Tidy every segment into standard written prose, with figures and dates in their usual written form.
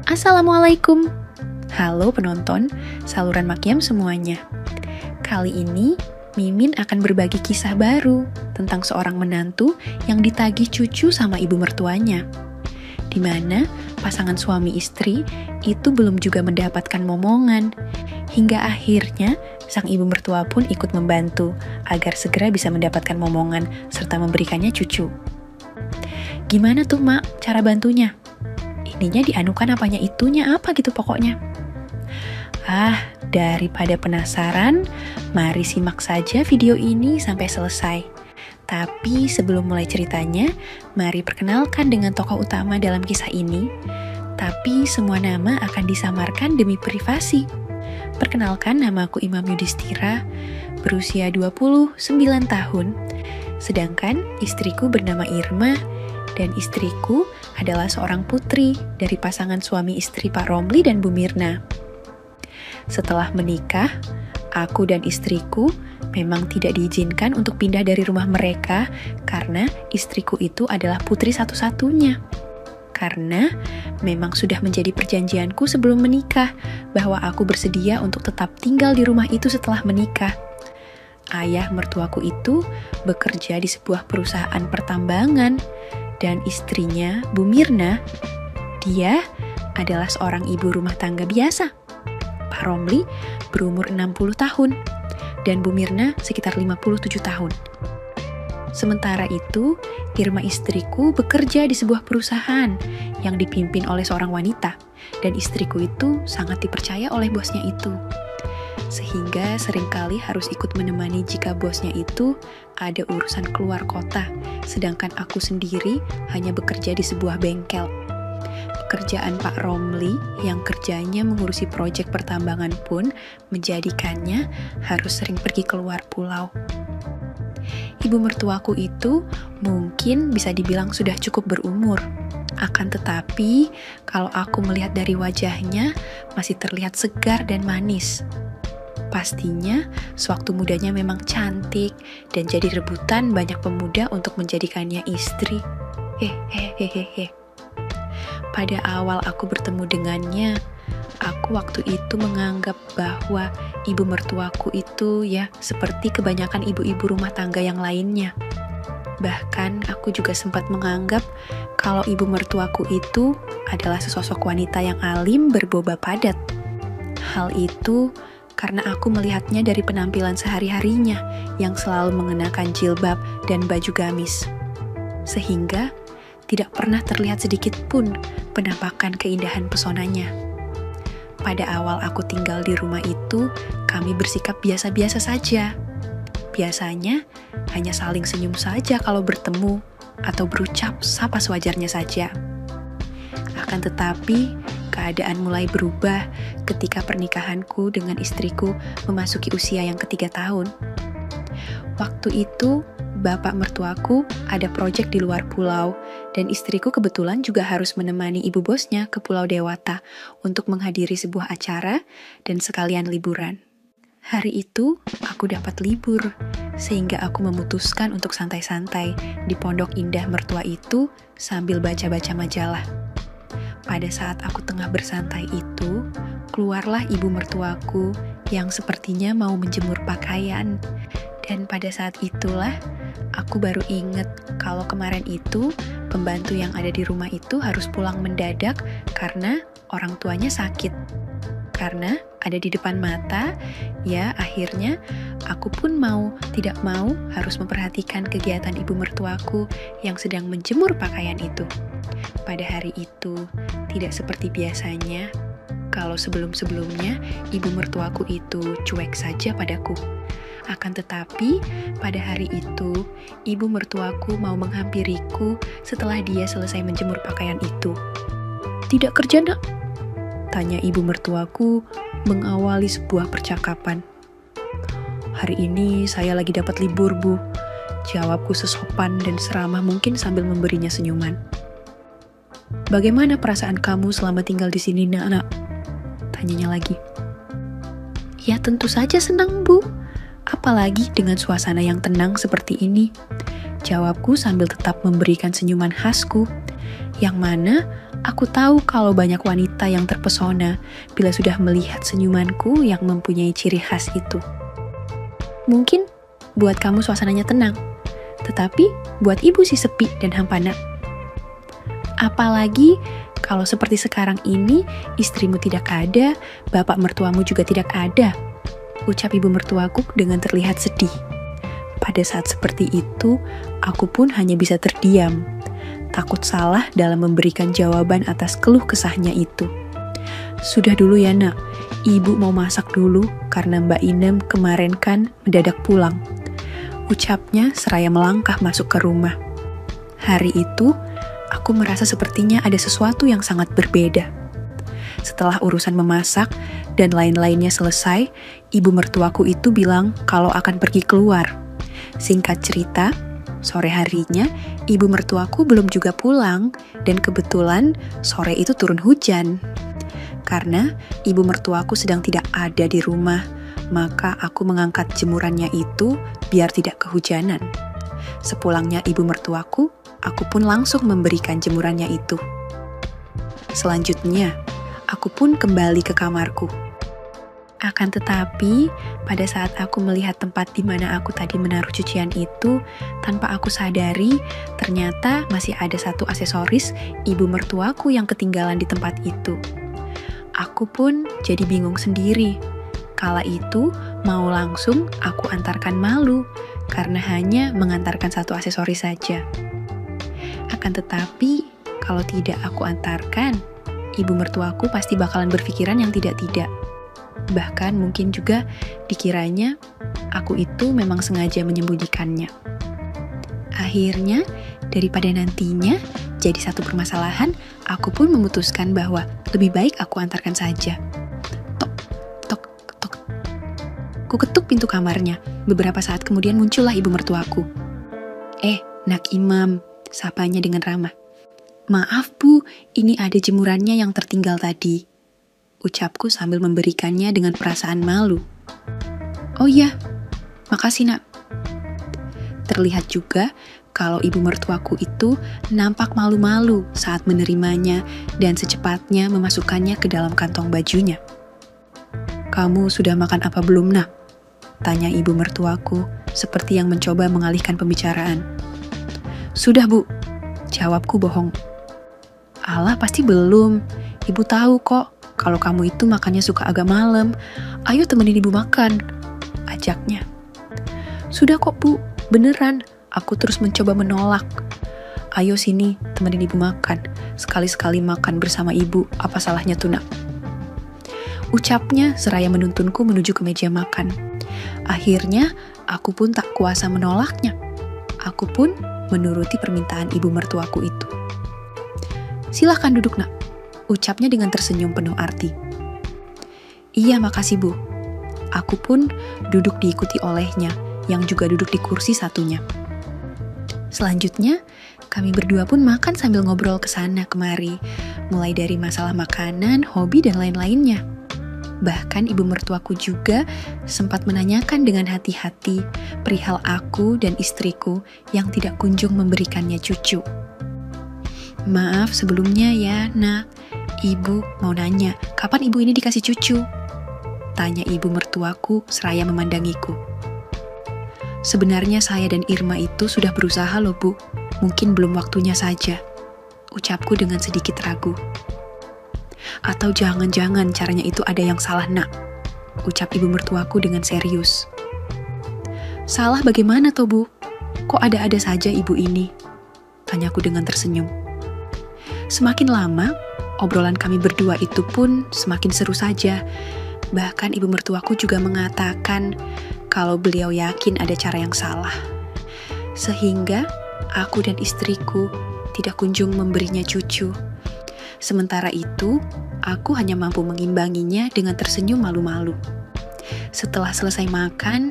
Assalamualaikum. Halo penonton, saluran makiam semuanya. Kali ini, Mimin akan berbagi kisah baru tentang seorang menantu yang ditagih cucu sama ibu mertuanya. Di mana pasangan suami istri itu belum juga mendapatkan momongan. Hingga akhirnya, sang ibu mertua pun ikut membantu agar segera bisa mendapatkan momongan serta memberikannya cucu. Gimana tuh, Mak, cara bantunya? Ininya dianukan apanya itunya apa gitu pokoknya. Daripada penasaran, mari simak saja video ini sampai selesai. Tapi sebelum mulai ceritanya, mari perkenalkan dengan tokoh utama dalam kisah ini. Tapi semua nama akan disamarkan demi privasi. Perkenalkan, namaku Imam Yudhistira, berusia 29 tahun. Sedangkan istriku bernama Irma, dan istriku adalah seorang putri dari pasangan suami istri Pak Romli dan Bu Mirna. Setelah menikah, aku dan istriku memang tidak diizinkan untuk pindah dari rumah mereka karena istriku itu adalah putri satu-satunya. Karena memang sudah menjadi perjanjianku sebelum menikah bahwa aku bersedia untuk tetap tinggal di rumah itu setelah menikah. Ayah mertuaku itu bekerja di sebuah perusahaan pertambangan. Dan istrinya, Bu Mirna, dia adalah seorang ibu rumah tangga biasa. Pak Romli berumur 60 tahun, dan Bu Mirna sekitar 57 tahun. Sementara itu, Irma istriku bekerja di sebuah perusahaan yang dipimpin oleh seorang wanita, dan istriku itu sangat dipercaya oleh bosnya itu. Sehingga seringkali harus ikut menemani jika bosnya itu ada urusan keluar kota, sedangkan aku sendiri hanya bekerja di sebuah bengkel. Pekerjaan Pak Romli yang kerjanya mengurusi proyek pertambangan pun menjadikannya harus sering pergi keluar pulau. Ibu mertuaku itu mungkin bisa dibilang sudah cukup berumur. Akan tetapi, kalau aku melihat dari wajahnya, masih terlihat segar dan manis. Pastinya, sewaktu mudanya memang cantik dan jadi rebutan banyak pemuda untuk menjadikannya istri. Pada awal aku bertemu dengannya, aku waktu itu menganggap bahwa ibu mertuaku itu ya seperti kebanyakan ibu-ibu rumah tangga yang lainnya. Bahkan aku juga sempat menganggap kalau ibu mertuaku itu adalah sesosok wanita yang alim berboba padat. Hal itu karena aku melihatnya dari penampilan sehari-harinya yang selalu mengenakan jilbab dan baju gamis. Sehingga tidak pernah terlihat sedikit pun penampakan keindahan pesonanya. Pada awal aku tinggal di rumah itu, kami bersikap biasa-biasa saja. Biasanya hanya saling senyum saja kalau bertemu atau berucap sapa sewajarnya saja. Akan tetapi, keadaan mulai berubah ketika pernikahanku dengan istriku memasuki usia yang ke-3 tahun. Waktu itu, bapak mertuaku ada proyek di luar pulau, dan istriku kebetulan juga harus menemani ibu bosnya ke Pulau Dewata untuk menghadiri sebuah acara dan sekalian liburan. Hari itu, aku dapat libur, sehingga aku memutuskan untuk santai-santai di pondok indah mertua itu sambil baca-baca majalah. Pada saat aku tengah bersantai itu, keluarlah ibu mertuaku yang sepertinya mau menjemur pakaian. Dan pada saat itulah, aku baru inget kalau kemarin itu, pembantu yang ada di rumah itu harus pulang mendadak karena orang tuanya sakit. Karena ada di depan mata, ya akhirnya aku pun tidak mau harus memperhatikan kegiatan ibu mertuaku yang sedang menjemur pakaian itu. Pada hari itu, tidak seperti biasanya, kalau sebelum-sebelumnya ibu mertuaku itu cuek saja padaku. Akan tetapi, pada hari itu, ibu mertuaku mau menghampiriku setelah dia selesai menjemur pakaian itu. "Tidak kerja, Nak?" tanya ibu mertuaku mengawali sebuah percakapan. "Hari ini saya lagi dapat libur, Bu," jawabku sesopan dan seramah mungkin sambil memberinya senyuman. "Bagaimana perasaan kamu selama tinggal di sini, Nak?" tanyanya lagi. "Ya tentu saja senang, Bu. Apalagi dengan suasana yang tenang seperti ini," jawabku sambil tetap memberikan senyuman khasku. Yang mana aku tahu kalau banyak wanita yang terpesona bila sudah melihat senyumanku yang mempunyai ciri khas itu. Mungkin buat kamu suasananya tenang, tetapi buat ibu sih sepi dan hampa nak. Apalagi kalau seperti sekarang ini istrimu tidak ada, bapak mertuamu juga tidak ada, ucap ibu mertuaku dengan terlihat sedih. Pada saat seperti itu, aku pun hanya bisa terdiam. Takut salah dalam memberikan jawaban atas keluh kesahnya itu. Sudah dulu ya nak, ibu mau masak dulu karena Mbak Inem kemarin kan mendadak pulang. Ucapnya seraya melangkah masuk ke rumah. Hari itu, aku merasa sepertinya ada sesuatu yang sangat berbeda. Setelah urusan memasak dan lain-lainnya selesai, ibu mertuaku itu bilang kalau akan pergi keluar. Singkat cerita, sore harinya, ibu mertuaku belum juga pulang, dan kebetulan sore itu turun hujan. Karena ibu mertuaku sedang tidak ada di rumah, maka aku mengangkat jemurannya itu biar tidak kehujanan. Sepulangnya ibu mertuaku, aku pun langsung memberikan jemurannya itu. Selanjutnya, aku pun kembali ke kamarku. Akan tetapi, pada saat aku melihat tempat di mana aku tadi menaruh cucian itu, tanpa aku sadari, ternyata masih ada satu aksesoris ibu mertuaku yang ketinggalan di tempat itu. Aku pun jadi bingung sendiri. Kala itu, mau langsung aku antarkan malu, karena hanya mengantarkan satu aksesoris saja. Akan tetapi, kalau tidak aku antarkan, ibu mertuaku pasti bakalan berpikiran yang tidak-tidak. Bahkan mungkin juga dikiranya aku itu memang sengaja menyembunyikannya. Akhirnya, daripada nantinya jadi satu permasalahan, aku pun memutuskan bahwa lebih baik aku antarkan saja. Tok, tok, tok. Ku ketuk pintu kamarnya. Beberapa saat kemudian muncullah ibu mertuaku. Nak Imam, sapanya dengan ramah. Maaf bu, ini ada jemurannya yang tertinggal tadi, ucapku sambil memberikannya dengan perasaan malu. Oh iya, makasih nak. Terlihat juga kalau ibu mertuaku itu nampak malu-malu saat menerimanya dan secepatnya memasukkannya ke dalam kantong bajunya. Kamu sudah makan apa belum nak? Tanya ibu mertuaku seperti yang mencoba mengalihkan pembicaraan. Sudah bu, jawabku bohong. Alah pasti belum, ibu tahu kok kalau kamu itu makannya suka agak malam. Ayo temenin ibu makan, ajaknya. Sudah kok bu, beneran, aku terus mencoba menolak. Ayo sini, temenin ibu makan, sekali-sekali makan bersama ibu, apa salahnya tuh nak? Ucapnya seraya menuntunku menuju ke meja makan. Akhirnya, aku pun tak kuasa menolaknya. Aku pun menuruti permintaan ibu mertuaku itu. Silahkan duduk nak, ucapnya dengan tersenyum penuh arti. Iya makasih bu. Aku pun duduk diikuti olehnya, yang juga duduk di kursi satunya. Selanjutnya, kami berdua pun makan sambil ngobrol kesana kemari, mulai dari masalah makanan, hobi, dan lain-lainnya. Bahkan ibu mertuaku juga sempat menanyakan dengan hati-hati perihal aku dan istriku yang tidak kunjung memberikannya cucu. Maaf sebelumnya ya nak, ibu mau nanya, kapan ibu ini dikasih cucu? Tanya ibu mertuaku seraya memandangiku. Sebenarnya saya dan Irma itu sudah berusaha loh bu, mungkin belum waktunya saja, ucapku dengan sedikit ragu. Atau jangan-jangan caranya itu ada yang salah nak, ucap ibu mertuaku dengan serius. Salah bagaimana toh bu? Kok ada-ada saja ibu ini? Tanyaku dengan tersenyum. Semakin lama, obrolan kami berdua itu pun semakin seru saja. Bahkan ibu mertuaku juga mengatakan kalau beliau yakin ada cara yang salah. Sehingga aku dan istriku tidak kunjung memberinya cucu. Sementara itu, aku hanya mampu mengimbanginya dengan tersenyum malu-malu. Setelah selesai makan,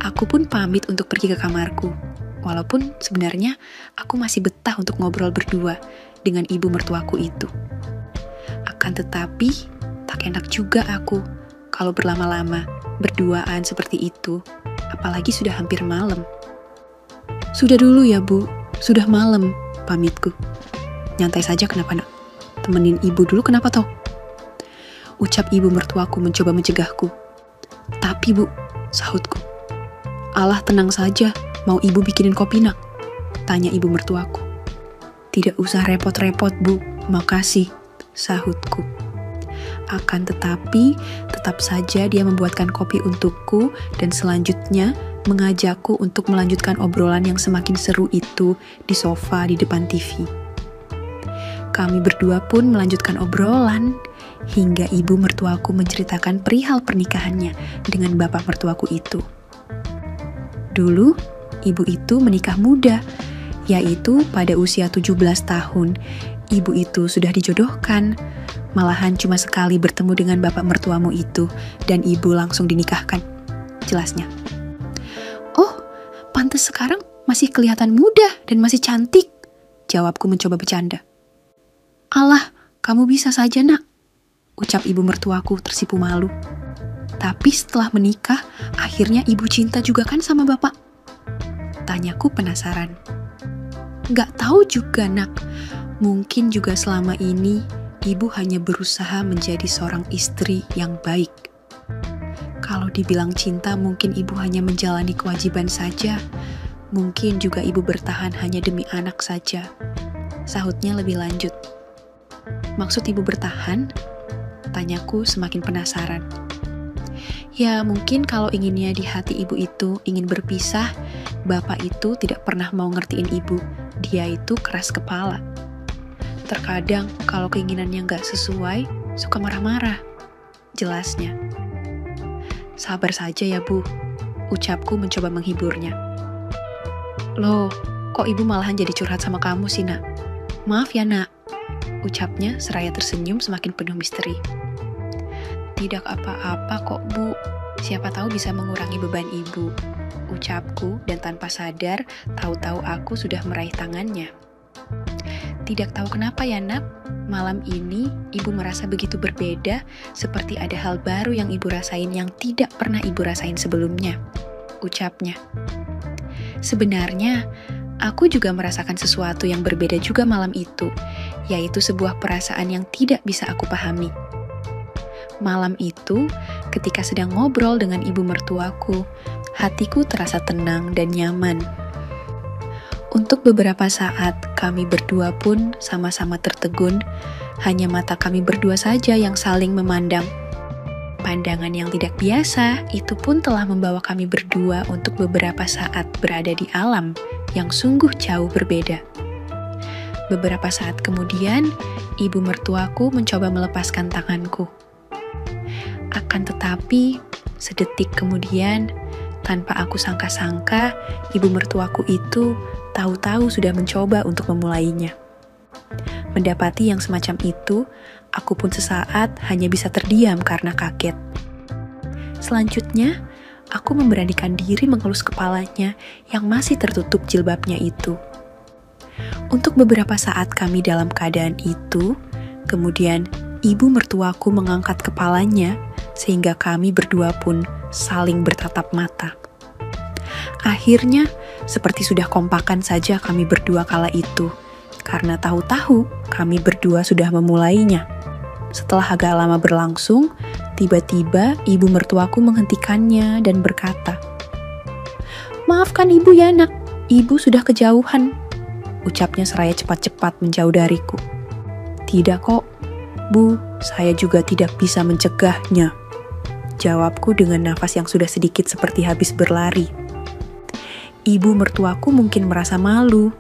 aku pun pamit untuk pergi ke kamarku. Walaupun sebenarnya aku masih betah untuk ngobrol berdua dengan ibu mertuaku itu. Akan tetapi, tak enak juga aku kalau berlama-lama berduaan seperti itu, apalagi sudah hampir malam. Sudah dulu ya bu, sudah malam, pamitku. Nyantai saja kenapa nak? Temenin ibu dulu kenapa toh? Ucap ibu mertuaku mencoba mencegahku. Tapi bu, sahutku. Alah tenang saja, mau ibu bikinin kopi nak? Tanya ibu mertuaku. Tidak usah repot-repot bu, makasih, sahutku. Akan tetapi, tetap saja dia membuatkan kopi untukku dan selanjutnya mengajakku untuk melanjutkan obrolan yang semakin seru itu di sofa di depan TV. Kami berdua pun melanjutkan obrolan hingga ibu mertuaku menceritakan perihal pernikahannya dengan bapak mertuaku itu. Dulu, ibu itu menikah muda, yaitu pada usia 17 tahun. Ibu itu sudah dijodohkan, malahan cuma sekali bertemu dengan bapak mertuamu itu dan ibu langsung dinikahkan, jelasnya. Oh, pantes sekarang masih kelihatan muda dan masih cantik, jawabku mencoba bercanda. Alah, kamu bisa saja nak, ucap ibu mertuaku tersipu malu. Tapi setelah menikah, akhirnya ibu cinta juga kan sama bapak? Tanyaku penasaran. Gak tahu juga nak, mungkin juga selama ini ibu hanya berusaha menjadi seorang istri yang baik. Kalau dibilang cinta mungkin ibu hanya menjalani kewajiban saja, mungkin juga ibu bertahan hanya demi anak saja, sahutnya lebih lanjut. Maksud ibu bertahan? Tanyaku semakin penasaran. Ya mungkin kalau inginnya di hati ibu itu ingin berpisah, bapak itu tidak pernah mau ngertiin ibu, dia itu keras kepala. Terkadang kalau keinginannya gak sesuai, suka marah-marah, jelasnya. Sabar saja ya bu, ucapku mencoba menghiburnya. Loh, kok ibu malahan jadi curhat sama kamu sih nak? Maaf ya nak, ucapnya seraya tersenyum semakin penuh misteri. Tidak apa-apa kok bu, siapa tahu bisa mengurangi beban ibu, ucapku dan tanpa sadar tahu-tahu aku sudah meraih tangannya. Tidak tahu kenapa ya nak, malam ini ibu merasa begitu berbeda, seperti ada hal baru yang ibu rasain yang tidak pernah ibu rasain sebelumnya, ucapnya. Sebenarnya, aku juga merasakan sesuatu yang berbeda juga malam itu, yaitu sebuah perasaan yang tidak bisa aku pahami. Malam itu, ketika sedang ngobrol dengan ibu mertuaku, hatiku terasa tenang dan nyaman. Untuk beberapa saat, kami berdua pun sama-sama tertegun, hanya mata kami berdua saja yang saling memandang. Pandangan yang tidak biasa, itu pun telah membawa kami berdua untuk beberapa saat berada di alam yang sungguh jauh berbeda. Beberapa saat kemudian, ibu mertuaku mencoba melepaskan tanganku. Akan tetapi, sedetik kemudian, tanpa aku sangka-sangka, ibu mertuaku itu tahu-tahu sudah mencoba untuk memulainya. Mendapati yang semacam itu, aku pun sesaat hanya bisa terdiam karena kaget. Selanjutnya, aku memberanikan diri mengelus kepalanya yang masih tertutup jilbabnya itu. Untuk beberapa saat kami dalam keadaan itu, kemudian ibu mertuaku mengangkat kepalanya sehingga kami berdua pun saling bertatap mata. Akhirnya, seperti sudah kompakan saja kami berdua kala itu, karena tahu-tahu kami berdua sudah memulainya. Setelah agak lama berlangsung, tiba-tiba ibu mertuaku menghentikannya dan berkata, "Maafkan ibu ya nak, ibu sudah kejauhan," ucapnya seraya cepat-cepat menjauh dariku. "Tidak kok, bu, saya juga tidak bisa mencegahnya," jawabku dengan nafas yang sudah sedikit seperti habis berlari. Ibu mertuaku mungkin merasa malu,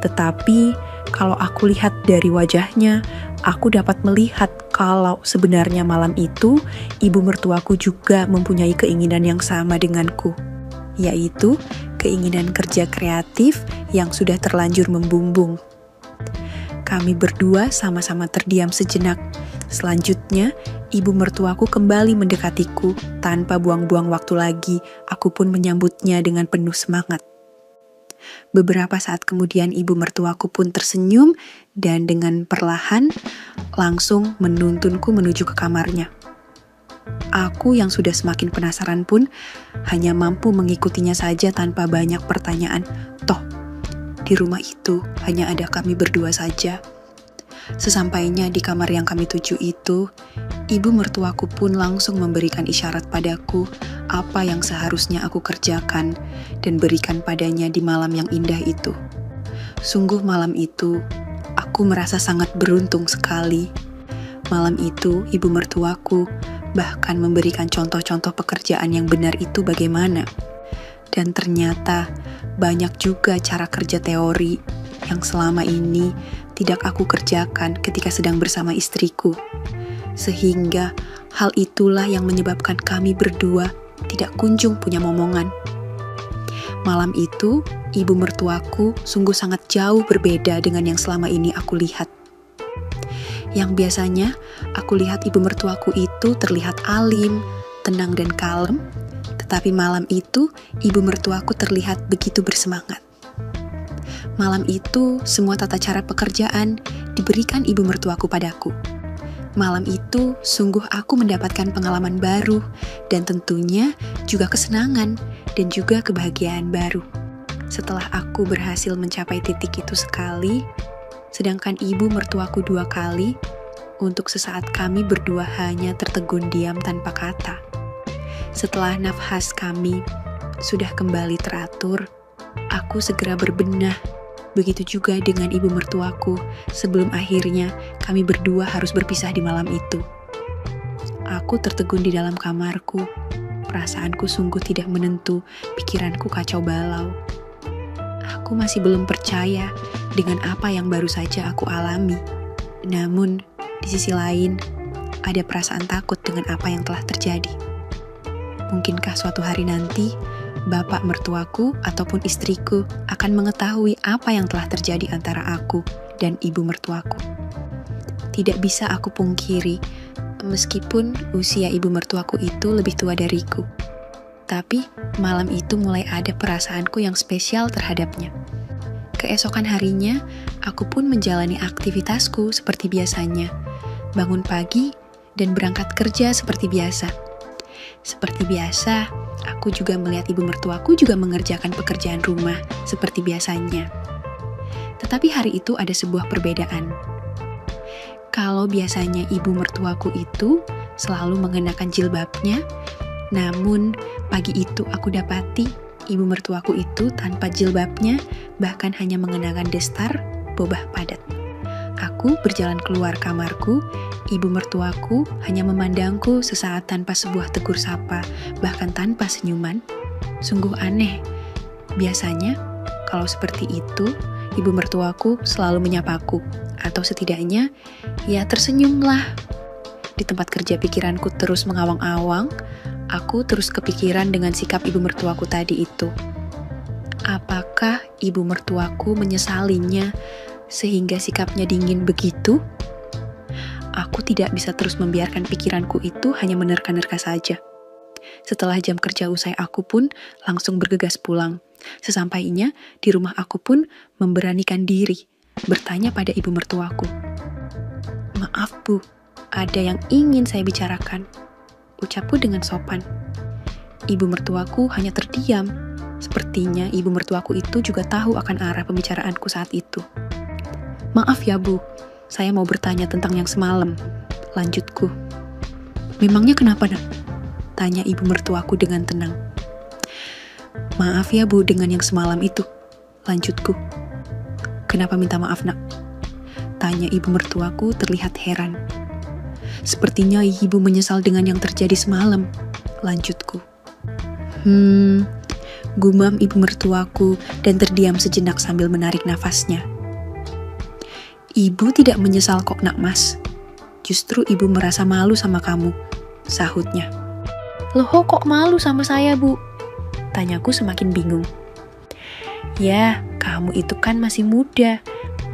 tetapi kalau aku lihat dari wajahnya, aku dapat melihat kalau sebenarnya malam itu ibu mertuaku juga mempunyai keinginan yang sama denganku, yaitu keinginan kerja kreatif yang sudah terlanjur membumbung. Kami berdua sama-sama terdiam sejenak. Selanjutnya, ibu mertuaku kembali mendekatiku tanpa buang-buang waktu lagi. Aku pun menyambutnya dengan penuh semangat. Beberapa saat kemudian ibu mertuaku pun tersenyum dan dengan perlahan langsung menuntunku menuju ke kamarnya. Aku yang sudah semakin penasaran pun hanya mampu mengikutinya saja tanpa banyak pertanyaan. Toh, di rumah itu hanya ada kami berdua saja. Sesampainya di kamar yang kami tuju itu, ibu mertuaku pun langsung memberikan isyarat padaku apa yang seharusnya aku kerjakan dan berikan padanya di malam yang indah itu. Sungguh malam itu, aku merasa sangat beruntung sekali. Malam itu, ibu mertuaku bahkan memberikan contoh-contoh pekerjaan yang benar itu bagaimana. Dan ternyata banyak juga cara kerja teori yang selama ini tidak aku kerjakan ketika sedang bersama istriku. Sehingga hal itulah yang menyebabkan kami berdua tidak kunjung punya momongan. Malam itu, ibu mertuaku sungguh sangat jauh berbeda dengan yang selama ini aku lihat. Yang biasanya aku lihat ibu mertuaku itu terlihat alim, tenang dan kalem, tetapi malam itu ibu mertuaku terlihat begitu bersemangat. Malam itu semua tata cara pekerjaan diberikan ibu mertuaku padaku. Malam itu sungguh aku mendapatkan pengalaman baru dan tentunya juga kesenangan dan juga kebahagiaan baru. Setelah aku berhasil mencapai titik itu sekali, sedangkan ibu mertuaku 2 kali, untuk sesaat kami berdua hanya tertegun diam tanpa kata. Setelah nafas kami sudah kembali teratur, aku segera berbenah. Begitu juga dengan ibu mertuaku sebelum akhirnya kami berdua harus berpisah di malam itu. Aku tertegun di dalam kamarku. Perasaanku sungguh tidak menentu, pikiranku kacau balau. Aku masih belum percaya dengan apa yang baru saja aku alami. Namun, di sisi lain, ada perasaan takut dengan apa yang telah terjadi. Mungkinkah suatu hari nanti, bapak mertuaku ataupun istriku akan mengetahui apa yang telah terjadi antara aku dan ibu mertuaku. Tidak bisa aku pungkiri, meskipun usia ibu mertuaku itu lebih tua dariku. Tapi malam itu mulai ada perasaanku yang spesial terhadapnya. Keesokan harinya, aku pun menjalani aktivitasku seperti biasanya. Bangun pagi dan berangkat kerja seperti biasa. Seperti biasa, aku juga melihat ibu mertuaku juga mengerjakan pekerjaan rumah seperti biasanya. Tetapi hari itu ada sebuah perbedaan. Kalau biasanya ibu mertuaku itu selalu mengenakan jilbabnya, namun pagi itu aku dapati ibu mertuaku itu tanpa jilbabnya, bahkan hanya mengenakan destar bobah padat. Aku berjalan keluar kamarku, ibu mertuaku hanya memandangku sesaat tanpa sebuah tegur sapa, bahkan tanpa senyuman. Sungguh aneh. Biasanya, kalau seperti itu, ibu mertuaku selalu menyapaku, atau setidaknya, ya tersenyumlah. Di tempat kerja pikiranku terus mengawang-awang, aku terus kepikiran dengan sikap ibu mertuaku tadi itu. Apakah ibu mertuaku menyesalinya sehingga sikapnya dingin begitu? Aku tidak bisa terus membiarkan pikiranku itu hanya menerka-nerka saja. Setelah jam kerja usai, aku pun langsung bergegas pulang. Sesampainya di rumah, aku pun memberanikan diri bertanya pada ibu mertuaku. "Maaf Bu, ada yang ingin saya bicarakan," ucapku dengan sopan. Ibu mertuaku hanya terdiam. Sepertinya ibu mertuaku itu juga tahu akan arah pembicaraanku saat itu. "Maaf ya Bu, saya mau bertanya tentang yang semalam," lanjutku. "Memangnya kenapa Nak?" tanya ibu mertuaku dengan tenang. "Maaf ya Bu dengan yang semalam itu," lanjutku. "Kenapa minta maaf Nak?" tanya ibu mertuaku terlihat heran. "Sepertinya ibu menyesal dengan yang terjadi semalam," lanjutku. Gumam ibu mertuaku dan terdiam sejenak sambil menarik nafasnya. "Ibu tidak menyesal kok Nak Mas. Justru ibu merasa malu sama kamu," sahutnya. "Loh kok malu sama saya Bu?" tanyaku semakin bingung. "Ya, kamu itu kan masih muda.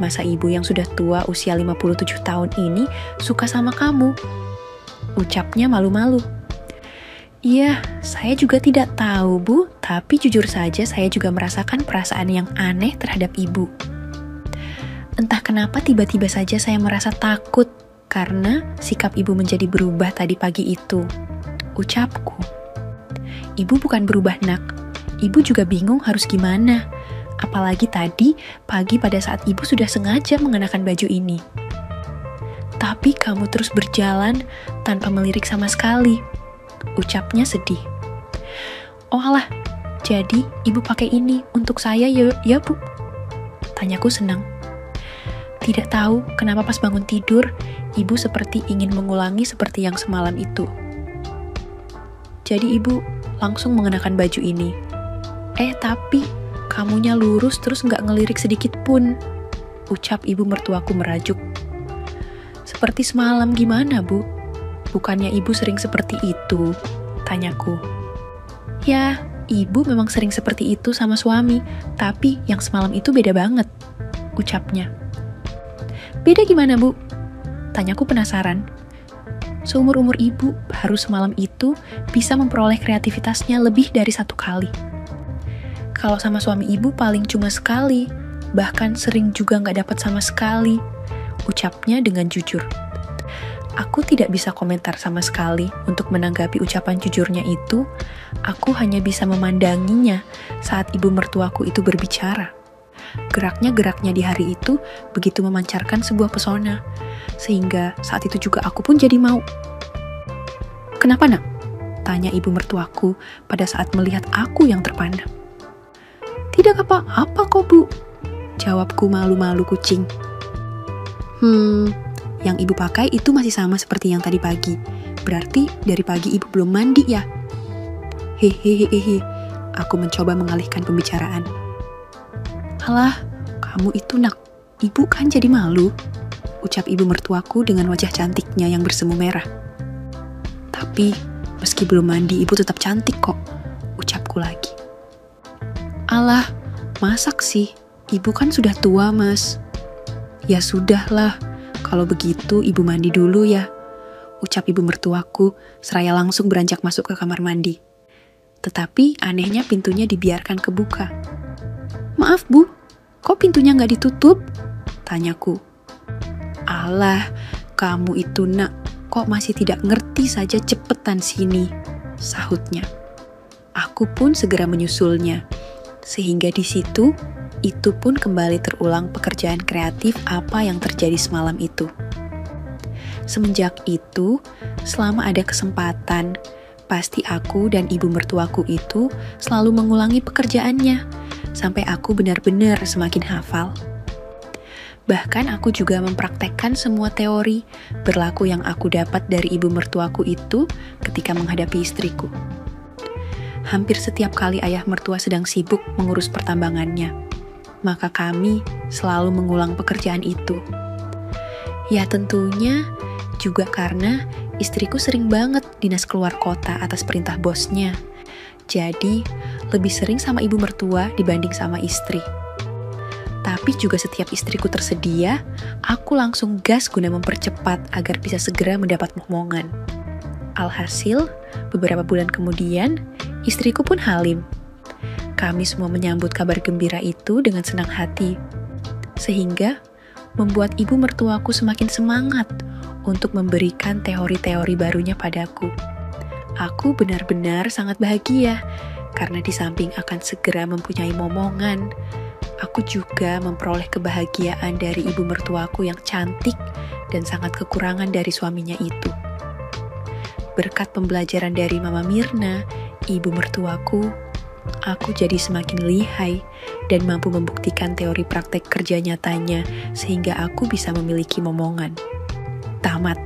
Masa ibu yang sudah tua usia 57 tahun ini suka sama kamu?" ucapnya malu-malu. "Iya, saya juga tidak tahu Bu, tapi jujur saja saya juga merasakan perasaan yang aneh terhadap ibu. Entah kenapa tiba-tiba saja saya merasa takut karena sikap ibu menjadi berubah tadi pagi itu," ucapku. "Ibu bukan berubah Nak, ibu juga bingung harus gimana. Apalagi tadi pagi pada saat ibu sudah sengaja mengenakan baju ini." Tapi kamu terus berjalan tanpa melirik sama sekali. Ucapnya sedih. Oh alah, jadi ibu pakai ini untuk saya ya bu? Tanyaku senang. Tidak tahu kenapa pas bangun tidur, ibu seperti ingin mengulangi seperti yang semalam itu. Jadi ibu langsung mengenakan baju ini. Tapi kamunya lurus terus nggak ngelirik sedikit pun, ucap ibu mertuaku merajuk. Seperti semalam gimana bu? Bukannya ibu sering seperti itu? Tanyaku. Ya, ibu memang sering seperti itu sama suami, tapi yang semalam itu beda banget, ucapnya. Beda gimana bu? Tanyaku penasaran. Seumur-umur ibu, baru semalam itu bisa memperoleh kreativitasnya lebih dari 1 kali. Kalau sama suami ibu paling cuma sekali, bahkan sering juga nggak dapat sama sekali, ucapnya dengan jujur. Aku tidak bisa komentar sama sekali untuk menanggapi ucapan jujurnya itu. Aku hanya bisa memandanginya saat ibu mertuaku itu berbicara. Geraknya di hari itu begitu memancarkan sebuah pesona, sehingga saat itu juga aku pun jadi mau. Kenapa nak? Tanya ibu mertuaku pada saat melihat aku yang terpana. Tidak apa-apa kok bu, jawabku malu-malu kucing. Yang ibu pakai itu masih sama seperti yang tadi pagi. Berarti dari pagi ibu belum mandi ya? Hehehehe, aku mencoba mengalihkan pembicaraan. Alah, kamu itu nak, ibu kan jadi malu, ucap ibu mertuaku dengan wajah cantiknya yang bersemu merah. Tapi, meski belum mandi ibu tetap cantik kok, ucapku lagi. Alah, masak sih, ibu kan sudah tua mas. Ya sudahlah, kalau begitu ibu mandi dulu ya, ucap ibu mertuaku seraya langsung beranjak masuk ke kamar mandi. Tetapi anehnya pintunya dibiarkan kebuka. Maaf bu, kok pintunya nggak ditutup? Tanyaku. Alah, kamu itu nak, kok masih tidak ngerti saja, cepetan sini, sahutnya. Aku pun segera menyusulnya, sehingga di situ, itu pun kembali terulang pekerjaan kreatif apa yang terjadi semalam itu. Semenjak itu, selama ada kesempatan, pasti aku dan ibu mertuaku itu selalu mengulangi pekerjaannya, sampai aku benar-benar semakin hafal. Bahkan aku juga mempraktekkan semua teori berlaku yang aku dapat dari ibu mertuaku itu ketika menghadapi istriku. Hampir setiap kali ayah mertua sedang sibuk mengurus pertambangannya, maka kami selalu mengulang pekerjaan itu. Ya tentunya juga karena istriku sering banget dinas keluar kota atas perintah bosnya. Jadi lebih sering sama ibu mertua dibanding sama istri. Tapi juga setiap istriku tersedia, aku langsung gas guna mempercepat agar bisa segera mendapat momongan. Alhasil, beberapa bulan kemudian, istriku pun halim. Kami semua menyambut kabar gembira itu dengan senang hati, sehingga membuat ibu mertuaku semakin semangat untuk memberikan teori-teori barunya padaku. Aku benar-benar sangat bahagia, karena di samping akan segera mempunyai momongan, aku juga memperoleh kebahagiaan dari ibu mertuaku yang cantik dan sangat kekurangan dari suaminya itu. Berkat pembelajaran dari Mama Mirna, ibu mertuaku, aku jadi semakin lihai dan mampu membuktikan teori praktek kerja nyatanya sehingga aku bisa memiliki momongan. Tamat.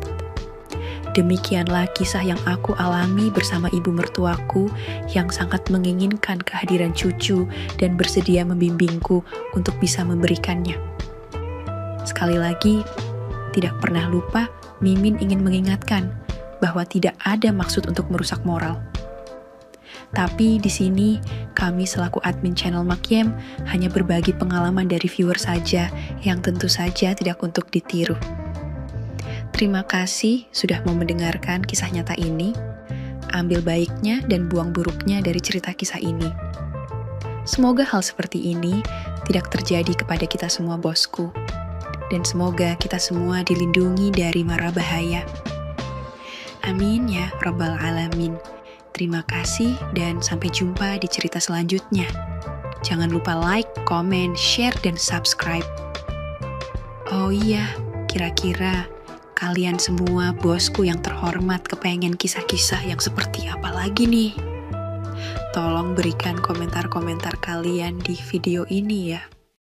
Demikianlah kisah yang aku alami bersama ibu mertuaku yang sangat menginginkan kehadiran cucu dan bersedia membimbingku untuk bisa memberikannya. Sekali lagi, tidak pernah lupa Mimin ingin mengingatkan bahwa tidak ada maksud untuk merusak moral. Tapi di sini, kami selaku admin channel Makiem hanya berbagi pengalaman dari viewer saja yang tentu saja tidak untuk ditiru. Terima kasih sudah mau mendengarkan kisah nyata ini. Ambil baiknya dan buang buruknya dari cerita kisah ini. Semoga hal seperti ini tidak terjadi kepada kita semua bosku. Dan semoga kita semua dilindungi dari mara bahaya. Amin ya Rabbal Alamin. Terima kasih dan sampai jumpa di cerita selanjutnya. Jangan lupa like, comment, share, dan subscribe. Oh iya, kira-kira Kalian semua bosku yang terhormat kepengen kisah-kisah yang seperti apa lagi nih? Tolong berikan komentar-komentar kalian di video ini ya.